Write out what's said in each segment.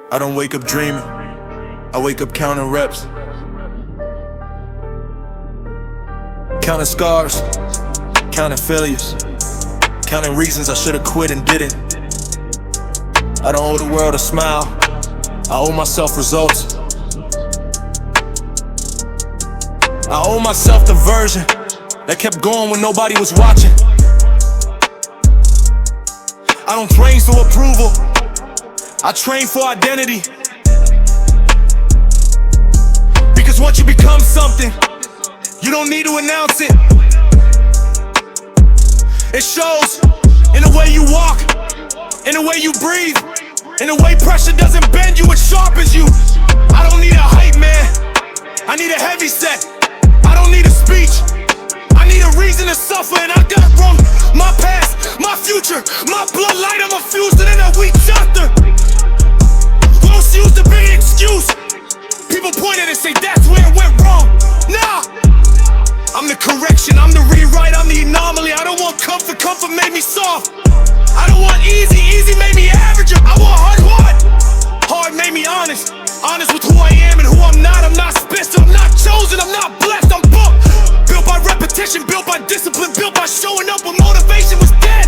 I don't wake up dreaming, I wake up counting reps, counting scars, counting failures, counting reasons I should've quit and didn't. I don't owe the world a smile, I owe myself results. I owe myself the version that kept going when nobody was watching. I don't train for approval, I train for identity. Because once you become something, you don't need to announce it. It shows in the way you walk, in the way you breathe, in the way pressure doesn't bend you, it sharpens you. I don't need a hype man, I need a heavy set. I don't need a speech, I need a reason to suffer. And I got from my past, my future, my bloodline, I'm infused in a weak chapter. Won't use the big excuse. People point at it and say that's where it went wrong. Nah, I'm the correction, I'm the rewrite, I'm the anomaly. I don't want comfort, comfort made me soft. I don't want easy, easy made me average. I want hard, hard, hard made me honest. Honest with who I am and who I'm not. I'm not special, I'm not chosen, I'm not blessed, I'm booked. Built by repetition, built by discipline, built by showing up when motivation was dead.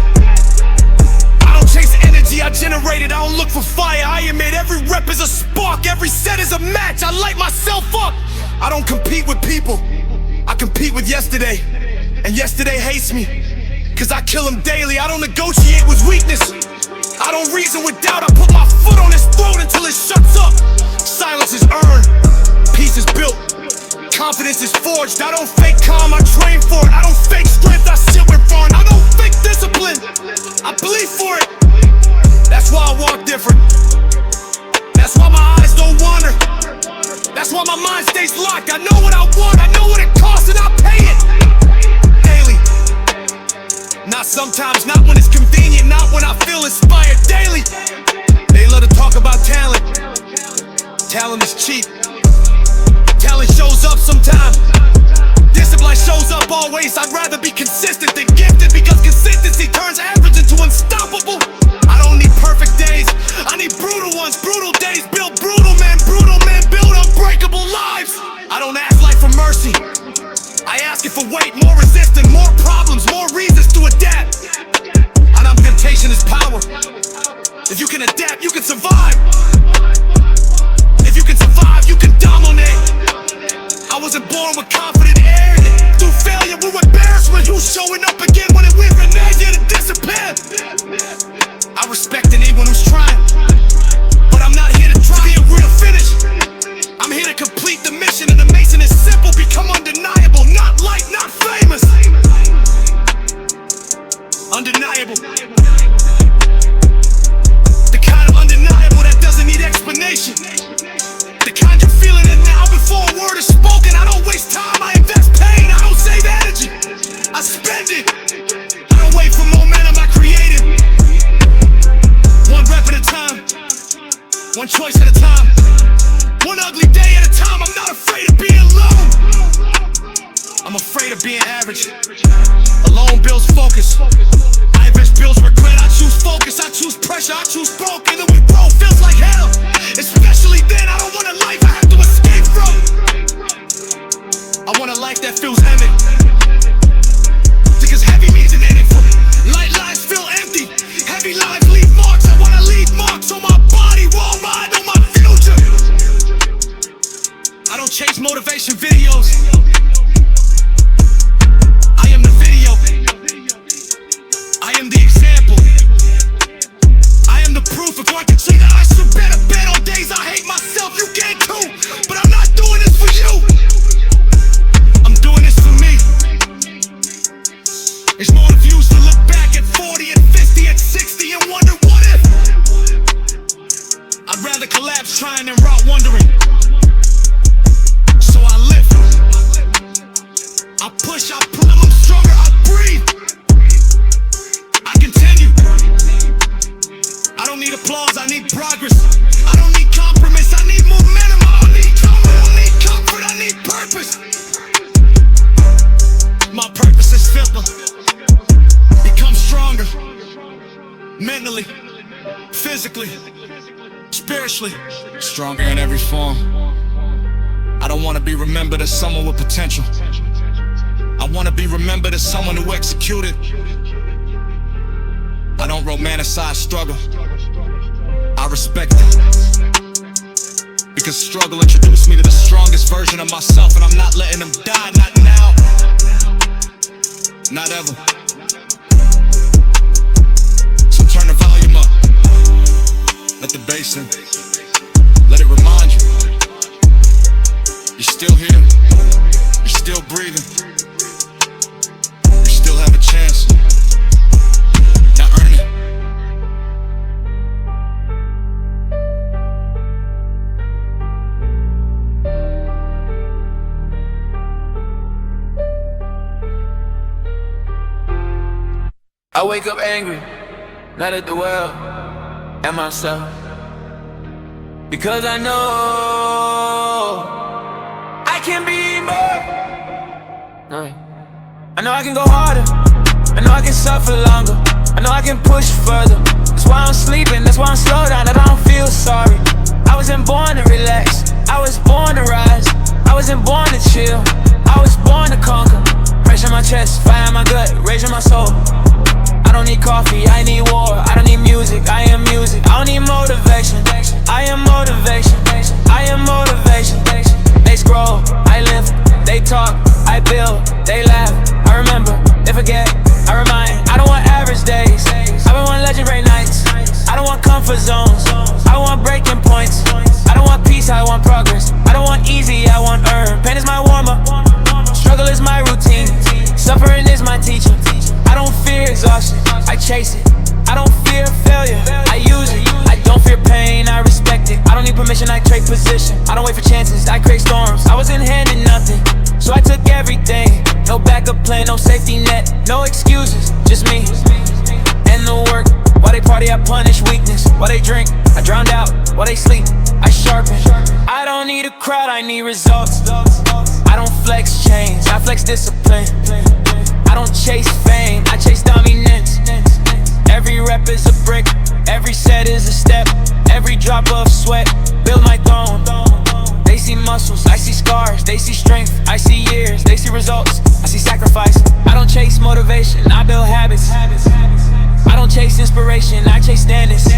I don't chase energy, I generate it. I don't look for fire, I emit. Every rep is a spark, every set is a match. I light myself up. I don't compete with people, I compete with yesterday. And yesterday hates me, cause I kill him daily. I don't negotiate with weakness, I don't reason with doubt. I put my foot on his throat until it shuts up. Silence is earned, peace is built, confidence is forged. I don't fake calm, I train for it. I don't fake strength, I sit with fun. I don't fake discipline, I bleed for it. That's why I walk different, that's why my eyes don't wander, that's why my mind stays locked. I know what I want, I know what it costs, and I pay it daily. Not sometimes, not when it's convenient, not when I feel inspired. Daily. They love to talk about talent. Talent is cheap, talent shows up sometimes, discipline shows up always. I'd rather be consistent than gifted, because consistency turns average into unstoppable. I don't need perfect days, I need brutal ones. Brutal days build brutal men build unbreakable lives. I don't ask life for mercy, I ask it for weight. More resistance, more problems, more reasons to adapt. And temptation is power. If you can adapt, you can survive. If you can survive, you can dominate. I wasn't born with confident air. Through failure, with embarrassment, who's showing up again when it went from there to disappear? I respect anyone who's trying, but I'm not here to try to be a real finish. I'm here to complete the mission, and the mission is simple: become undeniable, not light, not famous. Undeniable. The kind of undeniable that doesn't need explanation. The kind you're feeling it now before a word is spoken. I don't waste time, I invest pain. I don't save energy, I spend it. I don't wait for momentum, I create it. One rep at a time, one choice at a time, one ugly day at a time. I'm not afraid of being alone, I'm afraid of being average. Alone builds focus, average builds regret. I choose focus, I choose pressure, I choose broken. And we grow feels like hell, especially then. I don't want a life I have to escape from, I want a life that feels heavy, because heavy means an ending for me. Light lives feel empty, heavy lives leave marks. I wanna leave marks on my body, raw mind on my future. I don't chase motivation videos, I am the video, I am the example, I am the proof. If I can see that I should better bet on days I hate myself, you can too. But I'm not doing this for you, I'm doing this for me. It's more views to look back at 40 and 50 and 60 and wonder what if. I'd rather collapse trying than rot wondering. So I lift, I push, I pull, I'm stronger, I breathe, I continue. I don't need applause, I need progress. I don't need compromise, I need momentum. I don't need comfort, I need purpose. My purpose is simple: become stronger, mentally, physically, spiritually, stronger in every form. I don't want to be remembered as someone with potential. I want to be remembered as someone who executed. I don't romanticize struggle. I respect it, because struggle introduced me to the strongest version of myself, and I'm not letting them die, not now, not ever. So turn the volume up, let the bass in, let it remind you, you're still here, you're still breathing, you still have a chance. Now earn it. I wake up angry, not at the world, at myself, because I know I can be more. I know I can go harder, I know I can suffer longer, I know I can push further. That's why I'm sleeping, that's why I'm slow down, that I don't feel sorry. I wasn't born to relax, I was born to rise. I wasn't born to chill, I was born to conquer. Pressure my chest, fire in my gut, raising my soul. I don't need coffee, I need war. I don't need music, I am music. I don't need motivation, I am motivation. I am motivation. They scroll, I live. They talk, I build. They laugh, I remember. They forget, I remind. I don't want average days, I don't want legendary nights. I don't want comfort zones, I want breaking points. I don't want peace, I want progress. I don't want easy, I want earn. Pain is my warm-up, struggle is my routine, suffering is my teacher. I don't fear exhaustion, I chase it. I don't fear failure, I use it. I don't fear pain, I respect it. I don't need permission, I trade position. I don't wait for chances, I create storms. I wasn't handed nothing, so I took everything. No backup plan, no safety net, no excuses, just me and the work. While they party, I punish weakness. While they drink, I drowned out. While they sleep, I sharpen. I don't need a crowd, I need results. I don't flex chains, I flex discipline. I don't chase fame, I chase dominance. Every rep is a brick, every set is a step. Every drop of sweat, build my throne. They see muscles, I see scars. They see strength, I see years. They see results, I see sacrifice. I don't chase motivation, I build habits. I don't chase inspiration, I chase standards.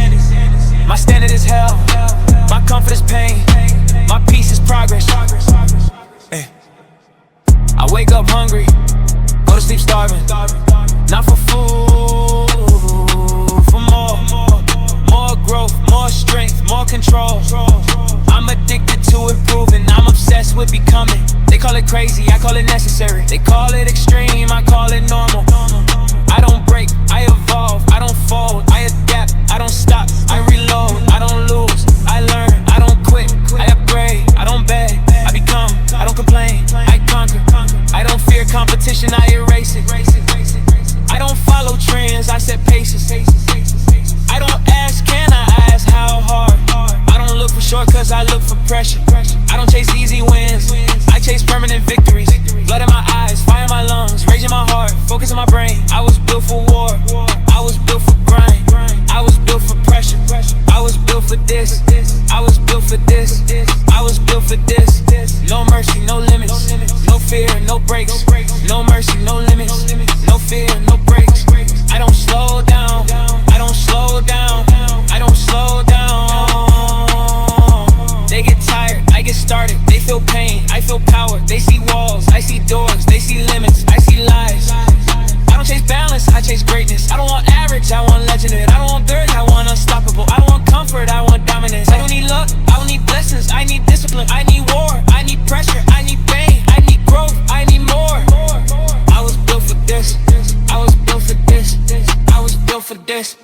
My standard is hell, my comfort is pain, my peace is progress. Hey. I wake up hungry, go to sleep starving. Not for food, for more growth, more strength, more control. I'm addicted to improving, I'm obsessed with becoming. They call it crazy, I call it necessary. They call it extreme, I call it normal. I don't break, I evolve, I don't fold, I adapt, I don't stop, I reload, I don't lose, I learn, I don't quit, I upgrade, I don't beg, I become, I don't complain, I conquer. I don't fear competition, I erase it. I don't follow trends, I set paces. I don't ask, can I ask how hard? I don't look for shortcuts, I look for pressure. I don't chase easy wins, I chase permanent victories. Blood in my eyes, fire in my lungs, rage in my heart, focus in my brain. I was built for war, I was built for grind. I was built for pressure, I was built for this. I was built for this, I was built for this. No mercy, no limits, no fear, no breaks. No mercy, no limits, no fear, no breaks. I don't slow down, I don't slow down, I don't slow down. They get tired, I get started. They feel pain, I feel power. They see walls, I see doors. They see limits, I see lies. I don't chase balance, I chase greatness. I don't want average, I want legendary. I don't want good, I want unstoppable. I don't want comfort, I want dominance. I don't need luck, I don't need blessings. I need discipline, I need war, I need pressure, I need pain, I need growth, I need more. I was built for this, I was built for this, I was built for this.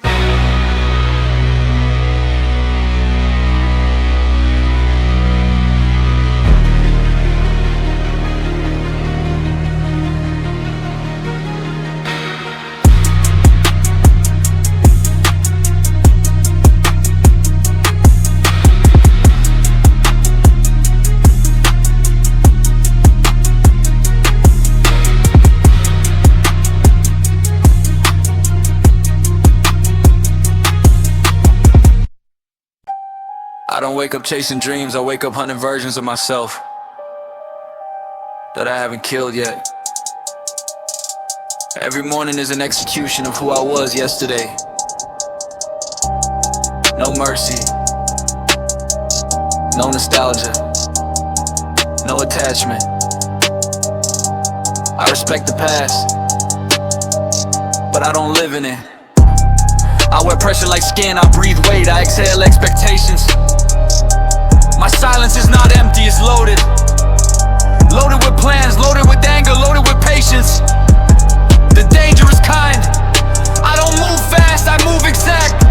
I don't wake up chasing dreams, I wake up hunting versions of myself that I haven't killed yet. Every morning is an execution of who I was yesterday. No mercy, no nostalgia, no attachment. I respect the past, but I don't live in it. I wear pressure like skin, I breathe weight, I exhale expectations. My silence is not empty, it's loaded. Loaded with plans, loaded with anger, loaded with patience. The dangerous kind. I don't move fast, I move exact.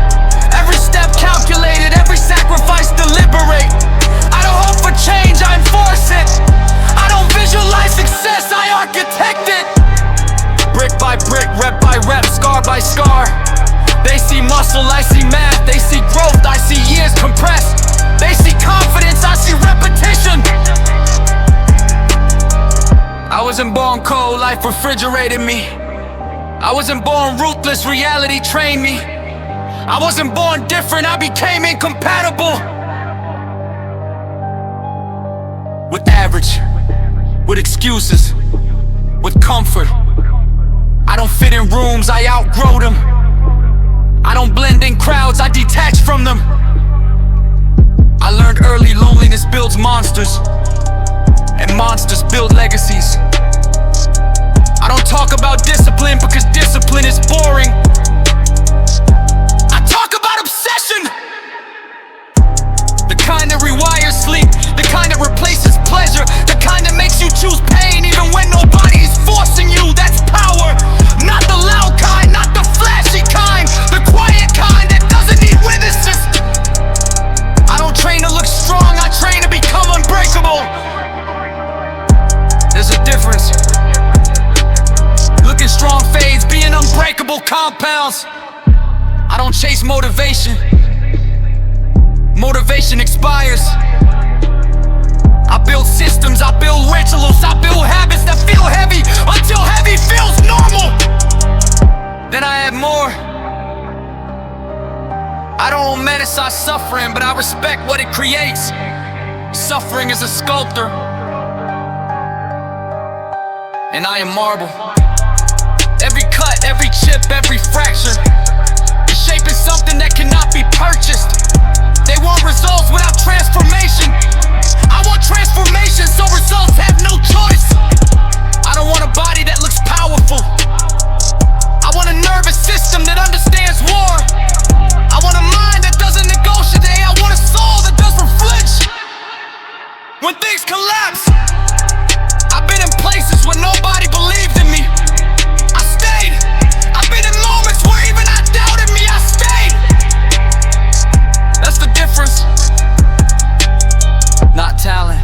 Every step calculated, every sacrifice deliberate. I don't hope for change, I enforce it. I don't visualize success, I architect it. Brick by brick, rep by rep, scar by scar. They see muscle, I see math. They see growth, I see years compressed. They see confidence, I see repetition. I wasn't born cold, life refrigerated me. I wasn't born ruthless, reality trained me. I wasn't born different, I became incompatible with average, with excuses, with comfort. I don't fit in rooms, I outgrow them. I don't blend in crowds, I detach from them. I learned early loneliness builds monsters, and monsters build legacies. I don't talk about discipline because discipline is boring. I talk about obsession, the kind that rewires sleep, the kind that replaces pleasure, the kind that makes you choose pain even when nobody is forcing you. That's power, not the loud kind, not the flashy kind, the quiet kind that doesn't need witnesses. I don't train to look strong, I train to become unbreakable. There's a difference. Looking strong fades, being unbreakable compounds. I don't chase motivation. Motivation expires. I build systems, I build rituals, I build habits that feel heavy until heavy feels normal. Then I add more. I don't romanticize suffering, but I respect what it creates. Suffering is a sculptor, and I am marble. Every cut, every chip, every fracture is shaping something that cannot be purchased. They want results without transformation. I want transformation so results have no choice. I don't want a body that looks powerful. I want a nervous system that understands war. I want a mind that doesn't negotiate. I want a soul that doesn't flinch when things collapse. I've been in places where nobody believed in me. I stayed. I've been in moments where even I doubted me. I stayed. That's the difference. Not talent,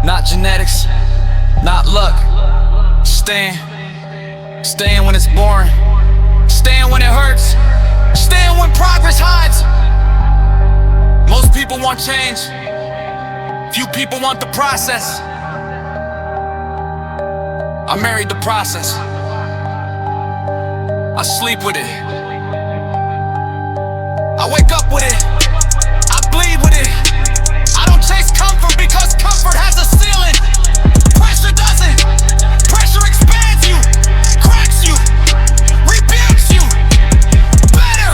not genetics, not luck. Staying when it's boring, staying when it hurts, staying when progress hides. Most people want change, few people want the process. I married the process. I sleep with it, I wake up with it, I bleed with it. I don't chase comfort because comfort has a ceiling. Pressure doesn't. Pressure expands you, cracks you, rebuilds you. Better,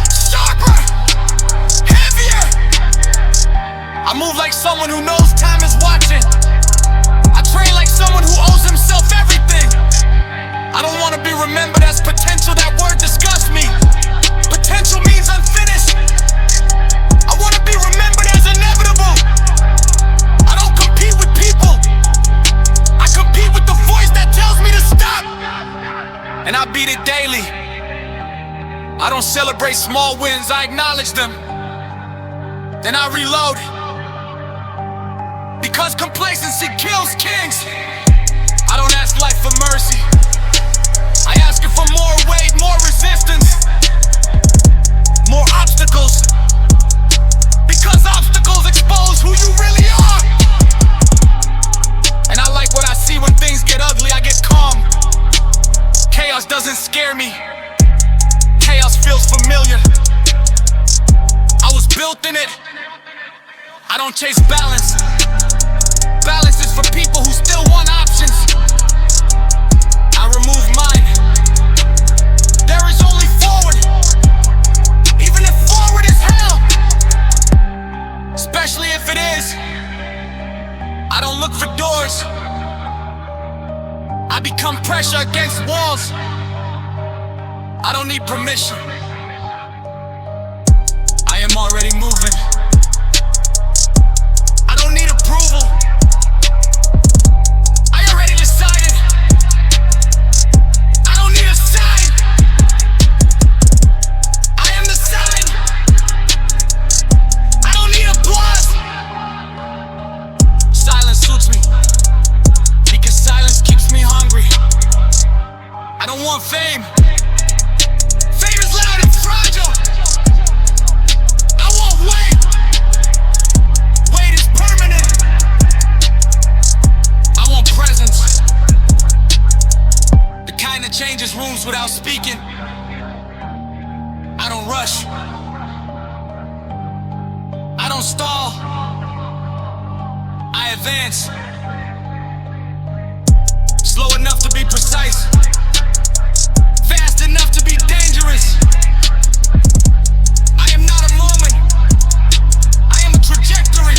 sharper, heavier. I move like someone who knows time is watching. I train like someone who owes himself everything. I don't want to be remembered as potential, that word disgusts me. Potential means unfinished. I want to be remembered as inevitable. I don't compete with people, I compete with the voice that tells me to stop. And I beat it daily. I don't celebrate small wins, I acknowledge them. Then I reload, because complacency kills kings. I don't ask life for mercy, I ask it for more weight, more resistance, more obstacles. Because obstacles expose who you really are. And I like what I see when things get ugly, I get calm. Chaos doesn't scare me, chaos feels familiar. I was built in it. I don't chase balance. Balance is for people who still want options. I remove mine. There is only forward, even if forward is hell. Especially if it is. I don't look for doors. I become pressure against walls. I don't need permission. I am already moving. I don't need approval. I already decided. I don't need a sign. I am the sign. I don't need applause. Silence suits me, because silence keeps me hungry. I don't want fame. Fame is loud and fragile. I want weight. Weight is permanent. I want presence. The kind that changes rooms without speaking. I don't rush. I don't stall. I advance. Slow enough to be precise. Fast enough to be dangerous. I am not a moment. I am a trajectory.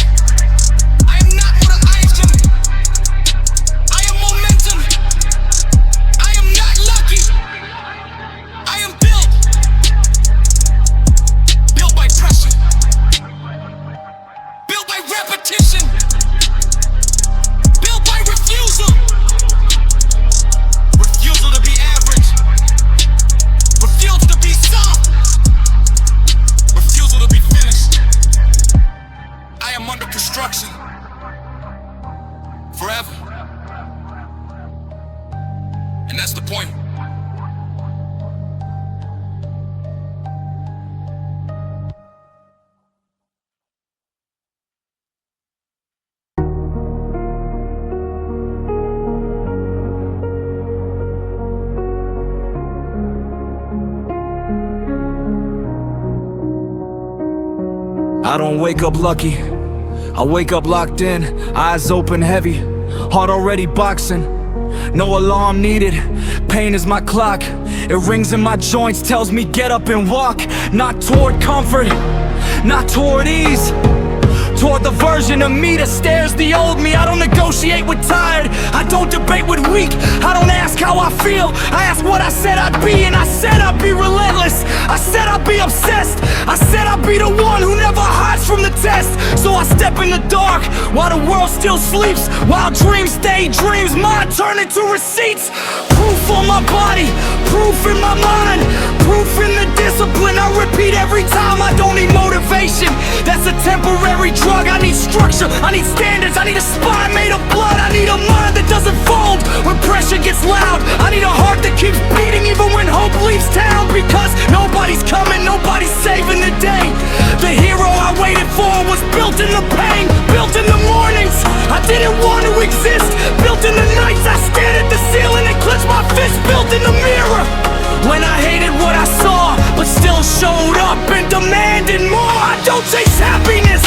I am not motivation. I am momentum. I am not lucky. I am built. Built by pressure. Built by repetition. Built by refusal. Refusal to be average. Refusal to be soft. Refusal to be finished. I am under construction. Forever. And that's the point. I don't wake up lucky, I wake up locked in, eyes open heavy, heart already boxing, no alarm needed, pain is my clock, it rings in my joints, tells me get up and walk, not toward comfort, not toward ease, toward the version of me that stares the old me. I don't negotiate with tired, I don't debate with weak, I don't ask how I feel, I ask what I said I'd be, and I said I'd be relentless, I said I'd be obsessed, I said I'd be the one who never hides from the test. So I step in the dark while the world still sleeps, while dreams stay dreams, mine turn into receipts. Proof on my body, proof in my mind, proof in the discipline I repeat every time. I don't need motivation, that's a temporary drug. I need structure, I need standards, I need a spine made of blood. I need a mind that doesn't fold when pressure gets loud. I need a heart that keeps beating even when hope leaves town, because nobody's coming, nobody's saving the day. The hero I waited for was built in the pain, built in the mornings I didn't want to exist, built in the nights I stared at the ceiling and clenched my fist, built in the mirror when I hated what I saw, but still showed up and demanded more. I don't chase happiness,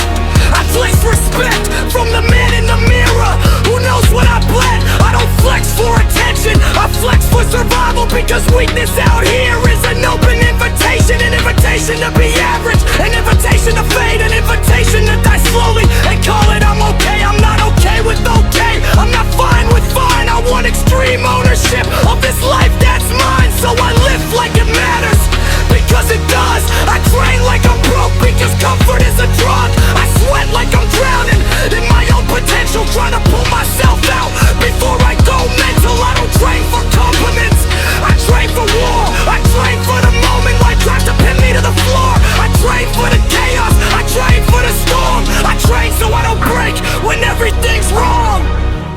I place respect from the man in the mirror who knows what I bled. I don't flex for attention, I flex for survival, because weakness out here is an open invitation. An invitation to be average, an invitation to fade, an invitation to die slowly and call it I'm okay. I'm not okay with okay, I'm not fine with fine. I want extreme ownership of this life that's mine, so I live like it matters, because it does. I train like I'm broke, because comfort is a drug. I sweat like I'm drowning in my own potential, trying to pull myself out before I go mental. I don't train for compliments, I train for war. I train for the moment life tries to pin me to the floor. I train for the chaos, I train for the storm. I train so I don't break when everything's wrong.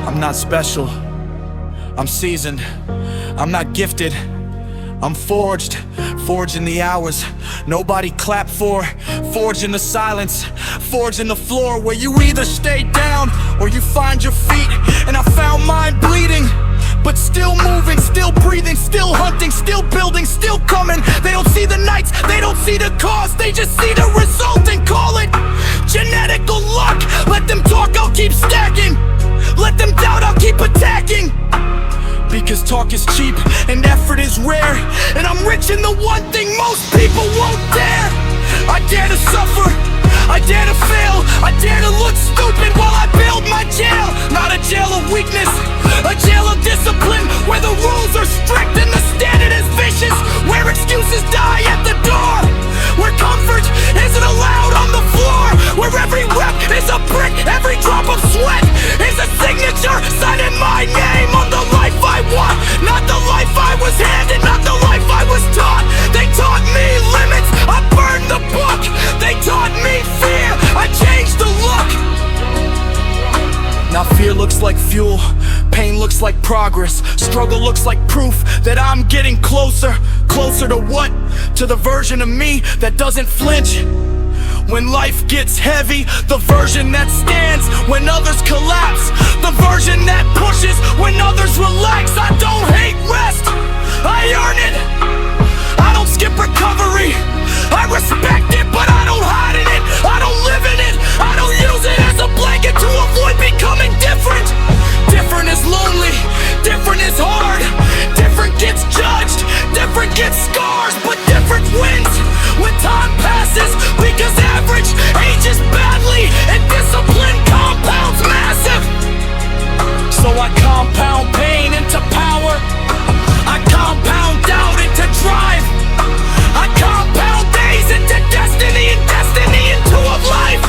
I'm not special, I'm seasoned, I'm not gifted, I'm forged, forged in the hours nobody clapped for, forged in the silence, forged in the floor where you either stay down or you find your feet. And I found mine bleeding, but still moving, still breathing, still hunting, still building, still coming. They don't see the nights, they don't see the cause, they just see the result and call it genetic. fickle luck. Let them talk, I'll keep stacking. Let them doubt, I'll keep attacking. Because talk is cheap and effort is rare, and I'm rich in the one thing most people won't dare. I dare to suffer, I dare to fail, I dare to look stupid while I build my jail. Not a jail of weakness, a jail of discipline, where the rules are strict and the standard is vicious, where excuses die at the door, where comfort isn't allowed on the floor, where every rep is a brick, every drop of sweat is a signature signing my name on the life I want. Not the life I was handed, not the life I was taught. They taught me limits, I burned the book. They taught me fear, I changed the look. Now fear looks like fuel, pain looks like progress, struggle looks like proof that I'm getting closer. Closer to what? To the version of me that doesn't flinch when life gets heavy, the version that stands when others collapse, the version that pushes when others relax. I don't hate rest, I earn it. I don't skip recovery, I respect it, but I don't hide in it. I don't live in it, I don't use it as a blanket to avoid becoming different. Different is lonely, different is hard, different gets judged, different gets scars, but different wins when time passes. Because average ages badly and discipline compounds massive. So I compound pain into power, I compound doubt into drive, I compound days into destiny, and destiny into a life.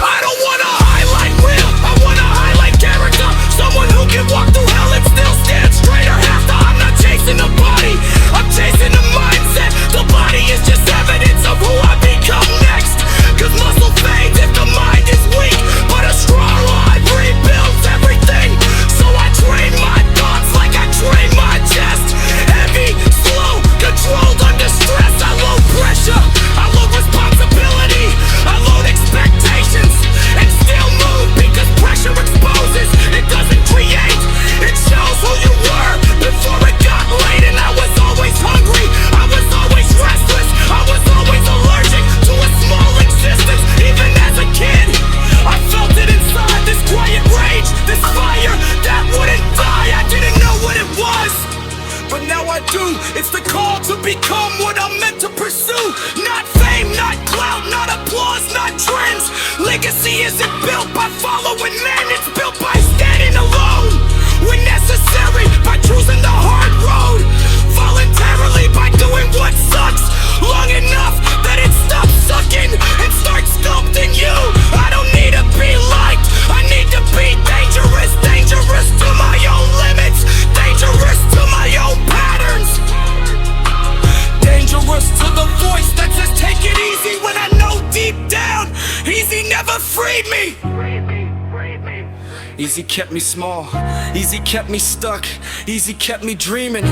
I don't wanna highlight real, I wanna highlight character. Someone who can walk through hell and still stand straight or have to. I'm not chasing the body, I'm chasing the mindset. The body is just evidence of who I become next. Cause muscle fades if the mind is weak, but a strong mind rebuilds everything. So I train my thoughts like I train my chest. Heavy, slow, controlled under stress. I load pressure, I load responsibility, I load expectations, and still move because pressure exposes, it doesn't create. It shows who you were before it got late. And I was always hungry, I was always restless, I was always allergic to a small existence. Even as a kid, I felt it inside, this quiet rage, this fire that wouldn't die. I didn't know what it was, but now I do. It's the call to become what I'm meant to pursue. Not fame, not clout, not applause, not trends. Legacy isn't built by following men, it's built by standing alone when necessary, by choosing the hard road voluntarily, by doing what sucks long enough that it stops sucking and starts sculpting you. I don't need to be liked, I need to be dangerous. Dangerous to my own limits, dangerous to my own patterns, dangerous to the voice that says take it easy when I know deep down easy never freed me. Easy kept me small, easy kept me stuck, easy kept me dreaming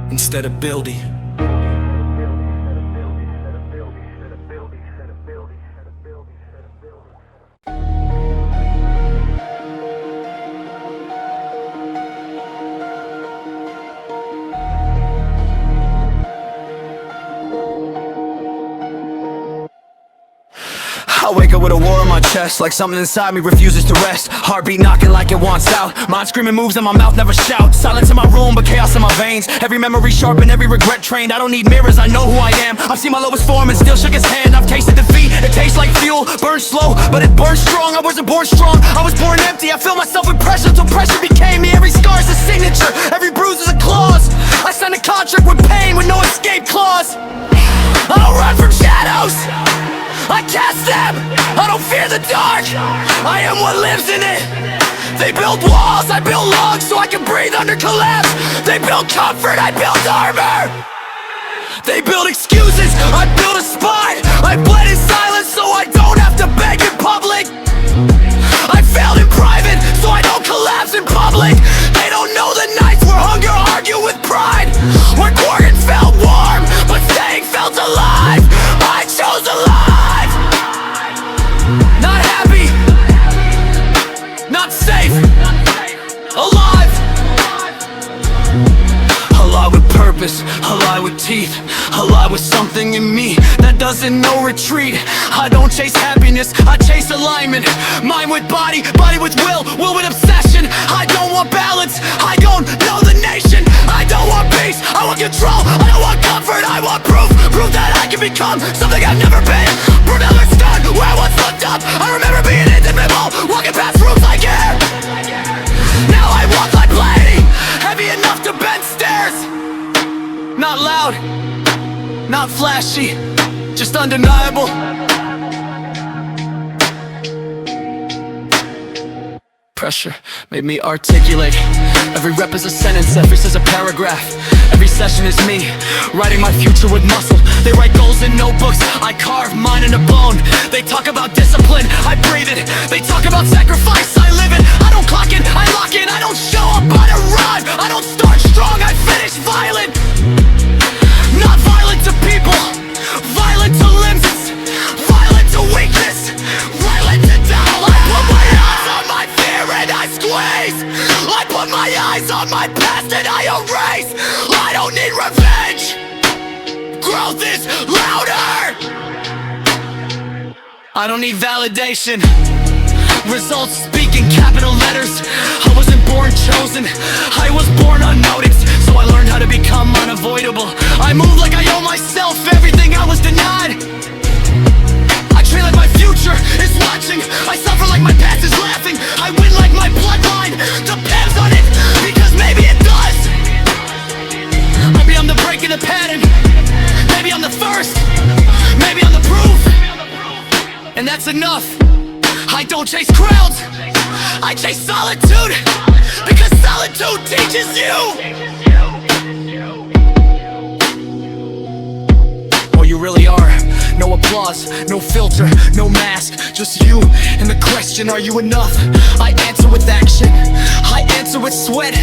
instead of building. I wake up with a war on my chest, like something inside me refuses to rest. Heartbeat knocking like it wants out, mind screaming moves and my mouth never shout. Silence in my room but chaos in my veins, every memory sharpened, every regret trained. I don't need mirrors, I know who I am. I've seen my lowest form and still shook his hand. I've tasted defeat, it tastes like fuel, burns slow but it burns strong. I wasn't born strong, I was born empty. I filled myself with pressure till pressure became me. Every scar's a signature, every bruise is a clause. I signed a contract with pain with no escape clause. I don't run from shadows, I cast them, I don't fear the dark, I am what lives in it. They build walls, I build logs so I can breathe under collapse. They build comfort, I build armor. They build excuses, I build a spine. I bled in silence so I don't have to beg in public. I failed in private so I don't collapse in public. They don't know the nights where hunger argued with pride, where Gorgon felt warm but staying felt alive. I chose alive. Not happy, not safe, alive. Alive with purpose. purpose, a lie with teeth, a lie with something in me that doesn't know retreat. I don't chase happiness, I chase alignment. Mind with body, body with will, will with obsession. I don't want balance, I don't know the nation. I don't want peace, I want control, I don't want comfort, I want proof. Proof that I can become something I've never been. Remember start where I once looked up. I remember being invincible, walking past rooms like air. Now I walk like plenty, heavy enough to bend stairs. Not loud, not flashy, just undeniable. Pressure made me articulate. Every rep is a sentence, every is a paragraph. Every session is me, writing my future with muscle. They write goals in notebooks, I carve mine into bone. They talk about discipline, I breathe it. They talk about sacrifice, I live it. I don't clock in, I lock in. I don't show up, I arrive. I don't start strong, I finish violent. Not violent to people, violent to limbs, violent to weakness, violent to doubt. I put my eyes on my fear and I squeeze. I put my eyes on my past and I erase. I don't need revenge, growth is louder. I don't need validation, results speak in capital letters. I wasn't born chosen, I was born unnoticed. So I learned how to become unavoidable. I move like I owe myself everything I was denied. I train like my future is watching. I suffer like my past is laughing. I win like my bloodline depends on it, because maybe it does. Maybe I'm the break in the pattern, maybe I'm the first, maybe I'm the proof. And that's enough. I don't chase crowds, I chase solitude, because solitude teaches you. Oh, you really are. No applause, no filter, no mask, just you and the question, are you enough? I answer with action, I answer with sweat,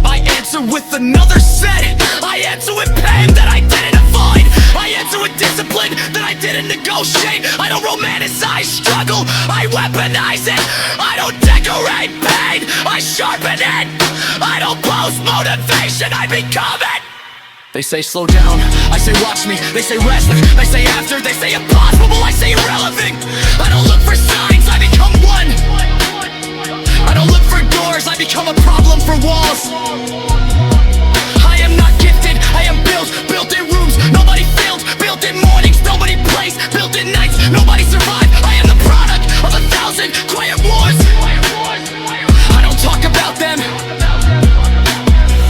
I answer with another set, I answer with pain that I didn't avoid, I answer with discipline that I didn't negotiate. I don't romanticize struggle, I weaponize it. I don't decorate pain, I sharpen it. I don't post motivation, I become it. They say slow down, I say watch me. They say rest, they say after. They say impossible, I say irrelevant. I don't look for signs, I become one. I don't look for doors, I become a problem for walls. I am not gifted, I am built in rooms. Nobody failed, built in mornings. Nobody plays, built in nights. Nobody survived, I am the product of 1,000 quiet wars. I don't talk about them,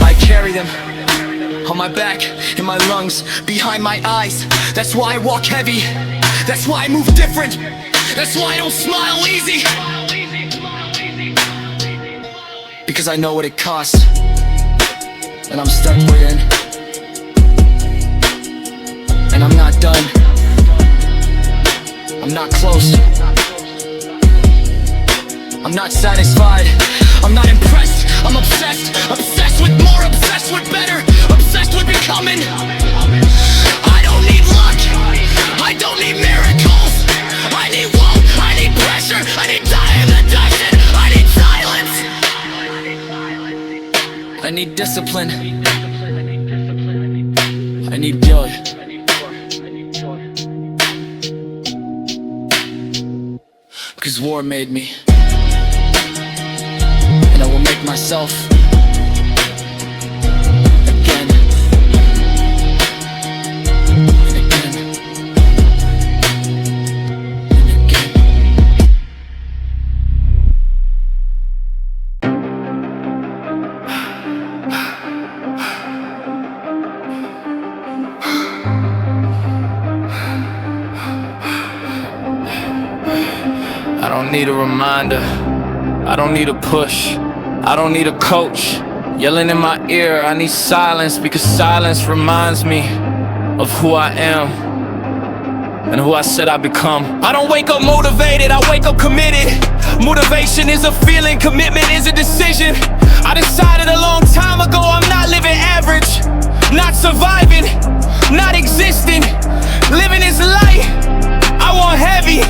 I carry them on my back, in my lungs, behind my eyes. That's why I walk heavy, that's why I move different, that's why I don't smile easy. Because I know what it costs, and I'm stuck within. And I'm not done, I'm not close, I'm not satisfied, I'm not impressed. I'm obsessed, obsessed with more, obsessed with better, obsessed with becoming. I don't need luck, I don't need miracles. I need woe, I need pressure, I need time and tension. I need silence, I need discipline, I need joy. Cause war made me, and I will make myself again and again and again. I don't need a reminder, I don't need a push, I don't need a coach yelling in my ear. I need silence, because silence reminds me of who I am and who I said I'd become. I don't wake up motivated, I wake up committed. Motivation is a feeling, commitment is a decision. I decided a long time ago I'm not living average, not surviving, not existing. Living is light, I want heavy.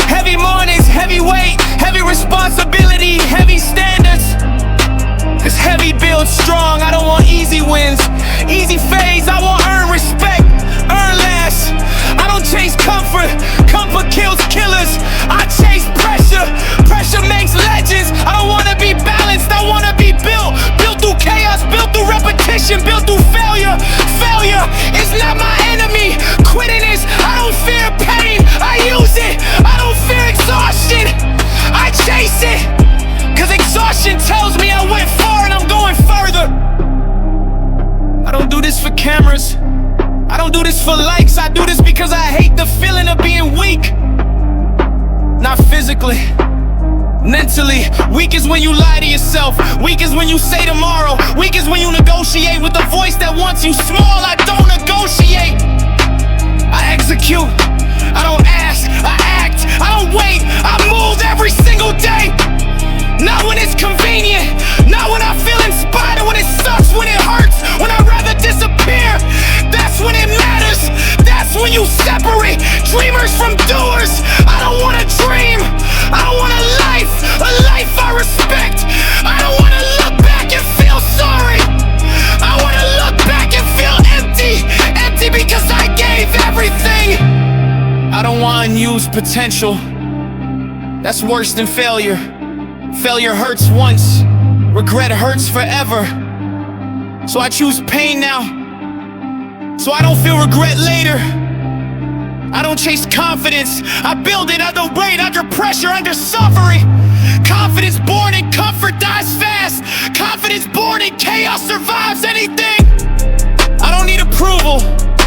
Heavy mornings, heavy weight, heavy responsibility, heavy standards. This heavy builds strong, I don't want easy wins. easy phase, I will earn respect, earn less. I don't chase comfort, comfort kills killers. I chase pressure, pressure makes legends. I don't wanna be balanced, I wanna be built. Built through chaos, built through repetition, built through failure. Failure is not my enemy, quitting is, I don't fear pain, I use it. I don't fear exhaustion, I chase it. Cause exhaustion tells me I went far and I'm going further. I don't do this for cameras, I don't do this for likes. I do this because I hate the feeling of being weak. Not physically, mentally. Weak is when you lie to yourself. Weak is when you say tomorrow. Weak is when you negotiate with a voice that wants you small. I don't negotiate, I execute. I don't ask, I act. I don't wait, I move every single day. Not when it's convenient, not when I feel inspired. When it sucks, when it hurts, when I'd rather disappear. That's when it matters, that's when you separate dreamers from doers. I don't want a dream, I don't want a life I respect. I don't want to look back and feel sorry, I want to look back and feel empty. Empty because I gave everything. I don't want unused potential, that's worse than failure. Failure hurts once, regret hurts forever. So I choose pain now, so I don't feel regret later. I don't chase confidence, I build it under weight, under pressure, under suffering. Confidence born in comfort dies fast. Confidence born in chaos survives anything. I don't need approval,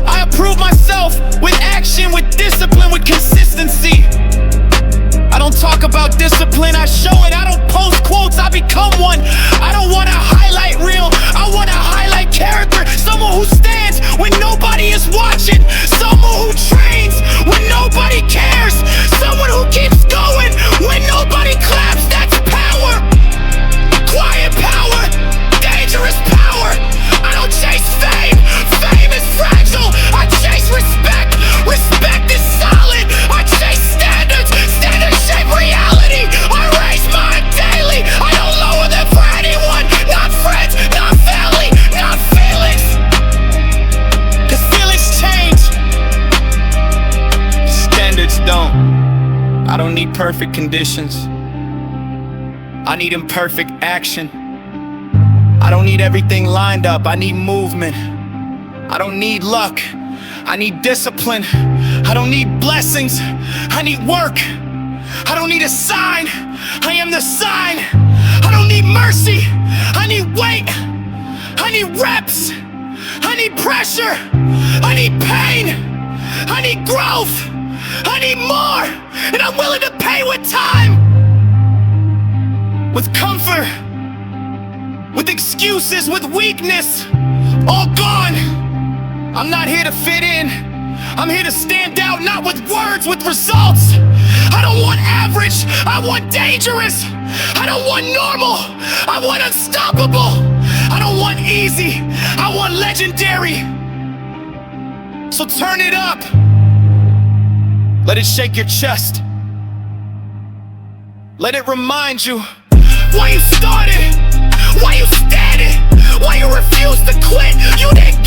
I approve myself with action, with discipline, with consistency. I don't talk about discipline, I show it. I don't post quotes, I become one. I don't want a highlight reel, I want a highlight character. Someone who stands when nobody is watching. Someone who trains when nobody cares. Someone who keeps going when nobody claps. That's power. Quiet power, dangerous power. I don't chase fame, fame is fragile. I chase respect, respect is solid. I chase standards, standards shape reality. I raise mine daily, I don't lower them for anyone. Not friends, not family, not feelings. Cause feelings change, standards don't. I don't need perfect conditions, I need imperfect action. I don't need everything lined up, I need movement. I don't need luck, I need discipline. I don't need blessings, I need work. I don't need a sign, I am the sign. I don't need mercy, I need weight. I need reps, I need pressure. I need pain, I need growth. I need more, and I'm willing to pay with time, with comfort, with excuses, with weakness, all gone. I'm not here to fit in, I'm here to stand out, not with words, with results. I don't want average, I want dangerous. I don't want normal, I want unstoppable. I don't want easy, I want legendary. So turn it up, let it shake your chest. Let it remind you why you started, why you standing, why you refuse to quit. You didn't